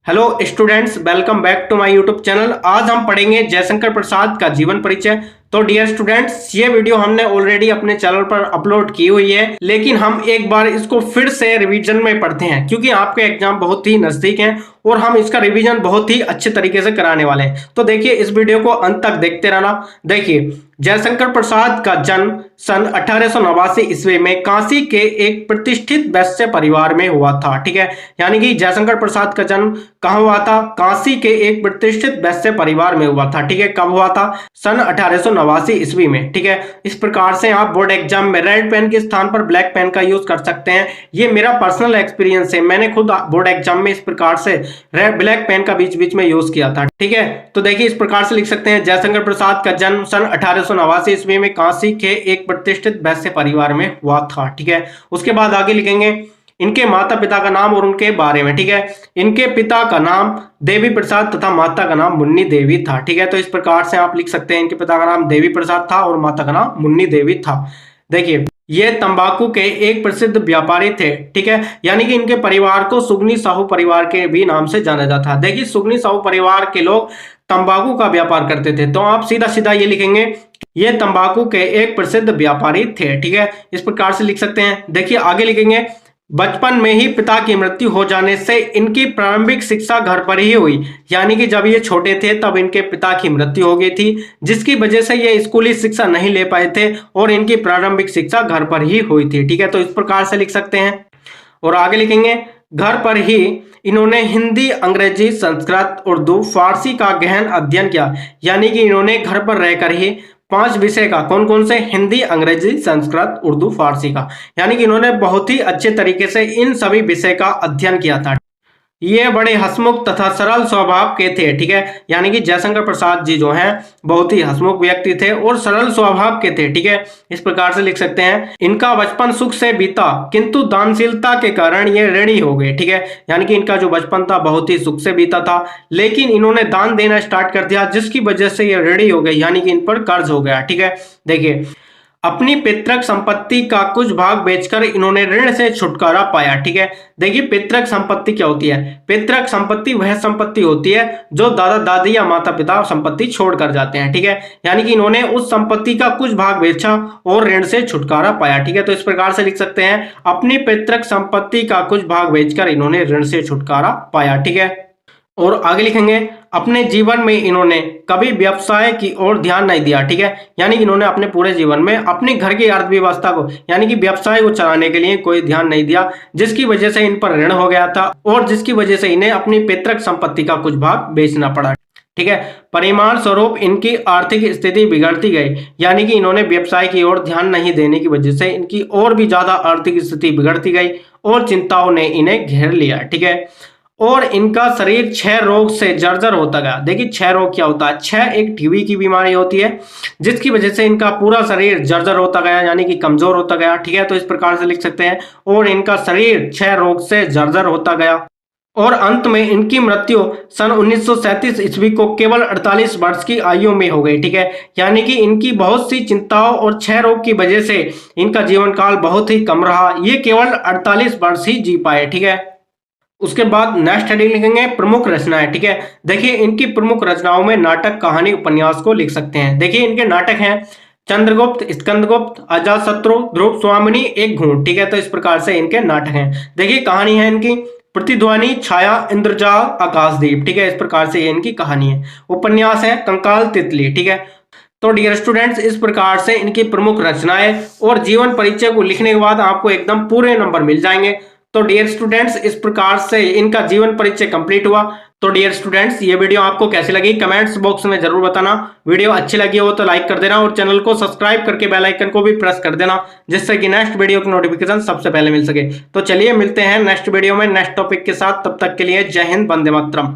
Hello students, welcome back to my YouTube channel. आज हम पढ़ेंगे जयशंकर प्रसाद का जीवन परिचय। तो डियर स्टूडेंट्स, ये वीडियो हमने ऑलरेडी अपने चैनल पर अपलोड की हुई है, लेकिन हम एक बार इसको फिर से रिवीजन में पढ़ते हैं क्योंकि आपके एग्जाम बहुत ही नजदीक हैं और हम इसका रिवीजन बहुत ही अच्छे तरीके से कराने वाले हैं। तो देखिए, इस वीडियो को अंत तक देखते रहना। देखिए, जयशंकर प्रसाद का जन्म सन 1889 ईस्वी में काशी के एक प्रतिष्ठित वैश्य परिवार में हुआ था। ठीक है, यानी कि जयशंकर प्रसाद का जन्म कहाँ हुआ था? काशी के एक प्रतिष्ठित वैश्य परिवार में हुआ था। ठीक है, कब हुआ था? सन 1889 ईस्वी में। ठीक है, इस प्रकार से आप बोर्ड एग्जाम में रेड पेन के स्थान पर ब्लैक पेन का यूज कर सकते हैं। ये मेरा पर्सनल एक्सपीरियंस है, मैंने खुद बोर्ड एग्जाम में इस प्रकार से रेड ब्लैक पेन का बीच बीच में यूज किया था। ठीक है, तो देखिए इस प्रकार से लिख सकते हैं, जयशंकर प्रसाद का जन्म सन 1889 ईस्वी में काशी के एक प्रतिष्ठित वैश्य परिवार में हुआ था। ठीक है, उसके बाद आगे लिखेंगे इनके माता पिता का नाम और उनके बारे में। ठीक है, इनके पिता का नाम देवी प्रसाद तथा माता का नाम मुन्नी देवी था। ठीक है, तो इस प्रकार से आप लिख सकते हैं, इनके पिता का नाम देवी प्रसाद था और माता का नाम मुन्नी देवी था। देखिए, ये तंबाकू के एक प्रसिद्ध व्यापारी थे। ठीक है, यानी कि इनके परिवार को सुगनी साहू परिवार के भी नाम से जाना जाता है। देखिए, सुगनी साहू परिवार के लोग तंबाकू का व्यापार करते थे, तो आप सीधा सीधा ये लिखेंगे, ये तंबाकू के एक प्रसिद्ध व्यापारी थे। ठीक है, इस प्रकार से लिख सकते हैं। देखिए आगे लिखेंगे, बचपन में ही पिता की मृत्यु हो जाने से इनकी प्रारंभिक शिक्षा घर पर ही हुई, यानी कि जब ये छोटे थे तब इनके पिता की मृत्यु हो गई थी, जिसकी वजह से ये स्कूली शिक्षा नहीं ले पाए थे और इनकी प्रारंभिक शिक्षा घर पर ही हुई थी। ठीक है, तो इस प्रकार से लिख सकते हैं। और आगे लिखेंगे, घर पर ही इन्होंने हिंदी, अंग्रेजी, संस्कृत, उर्दू, फारसी का गहन अध्ययन किया, यानी कि इन्होंने घर पर रहकर ही 5 विषय का, कौन कौन से? हिंदी, अंग्रेजी, संस्कृत, उर्दू, फारसी का, यानी कि इन्होंने बहुत ही अच्छे तरीके से इन सभी विषय का अध्ययन किया था। ये बड़े हंसमुख तथा सरल स्वभाव के थे। ठीक है, यानी कि जयशंकर प्रसाद जी जो हैं बहुत ही हंसमुख व्यक्ति थे और सरल स्वभाव के थे। ठीक है, इस प्रकार से लिख सकते हैं, इनका बचपन सुख से बीता किंतु दानशीलता के कारण ये ऋणी हो गए। ठीक है, यानी कि इनका जो बचपन था बहुत ही सुख से बीता था, लेकिन इन्होंने दान देना स्टार्ट कर दिया, जिसकी वजह से ये ऋणी हो गए, यानी कि इन पर कर्ज हो गया। ठीक है, देखिए, अपनी पितृक संपत्ति का कुछ भाग बेचकर इन्होंने ऋण से छुटकारा पाया। ठीक है, देखिए पितृक संपत्ति क्या होती है? पितृक संपत्ति वह संपत्ति होती है जो दादा दादी या माता पिता संपत्ति छोड़ कर जाते हैं। ठीक है, यानी कि इन्होंने उस संपत्ति का कुछ भाग बेचा और ऋण से छुटकारा पाया। ठीक है, तो इस प्रकार से लिख सकते हैं, अपनी पितृक संपत्ति का कुछ भाग बेचकर इन्होंने ऋण से छुटकारा पाया। ठीक है, और आगे लिखेंगे, अपने जीवन में इन्होंने कभी व्यवसाय की ओर ध्यान नहीं दिया। ठीक है, यानी कि इन्होंने अपने पूरे जीवन में अपने घर की अर्थव्यवस्था को, यानी कि व्यवसाय को चलाने के लिए कोई ध्यान नहीं दिया, जिसकी वजह से इन पर ऋण हो गया था और जिसकी वजह से इन्हें अपनी पैतृक संपत्ति का कुछ भाग बेचना पड़ा। ठीक है, परिणाम स्वरूप इनकी आर्थिक स्थिति बिगड़ती गई, यानी कि इन्होंने व्यवसाय की ओर ध्यान नहीं देने की वजह से इनकी और भी ज्यादा आर्थिक स्थिति बिगड़ती गई और चिंताओं ने इन्हें घेर लिया। ठीक है, और इनका शरीर क्षय रोग से जर्जर होता गया। देखिए, क्षय रोग क्या होता है? क्षय एक टीबी की बीमारी होती है, जिसकी वजह से इनका पूरा शरीर जर्जर होता गया, यानी कि कमजोर होता गया। ठीक है, तो इस प्रकार से लिख सकते हैं, और इनका शरीर क्षय रोग से जर्जर होता गया और अंत में इनकी मृत्यु सन 1937 ईस्वी को केवल 48 वर्ष की आयु में हो गई। ठीक है, यानी कि इनकी बहुत सी चिंताओं और क्षय रोग की वजह से इनका जीवन काल बहुत ही कम रहा, ये केवल 48 वर्ष ही जी पाए। ठीक है, उसके बाद नेक्स्ट हेडिंग लिखेंगे, प्रमुख रचनाएं। ठीक है, देखिए इनकी प्रमुख रचनाओं में नाटक, कहानी, उपन्यास को लिख सकते हैं। देखिए इनके नाटक हैं, चंद्रगुप्त, स्कंदगुप्त, अजातशत्रु, ध्रुव स्वामिनी, एक घूंट। ठीक है, तो इस प्रकार से इनके नाटक हैं। देखिए कहानी है इनकी, प्रतिध्वनि, छाया, इंद्रजाल, आकाशदीप। ठीक है, इस प्रकार से ये इनकी कहानी है। उपन्यास है कंकाल, तितली। ठीक है, तो डियर स्टूडेंट्स, इस प्रकार से इनकी प्रमुख रचनाएं और जीवन परिचय को लिखने के बाद आपको एकदम पूरे नंबर मिल जाएंगे। तो डियर स्टूडेंट्स, इस प्रकार से इनका जीवन परिचय कंप्लीट हुआ। तो डियर स्टूडेंट्स, ये वीडियो आपको कैसी लगी कमेंट्स बॉक्स में जरूर बताना। वीडियो अच्छी लगी हो तो लाइक कर देना और चैनल को सब्सक्राइब करके बेल आइकन को भी प्रेस कर देना, जिससे कि नेक्स्ट वीडियो की नोटिफिकेशन सबसे पहले मिल सके। तो चलिए मिलते हैं नेक्स्ट वीडियो में नेक्स्ट टॉपिक के साथ, तब तक के लिए जय हिंद, वंदे मातरम।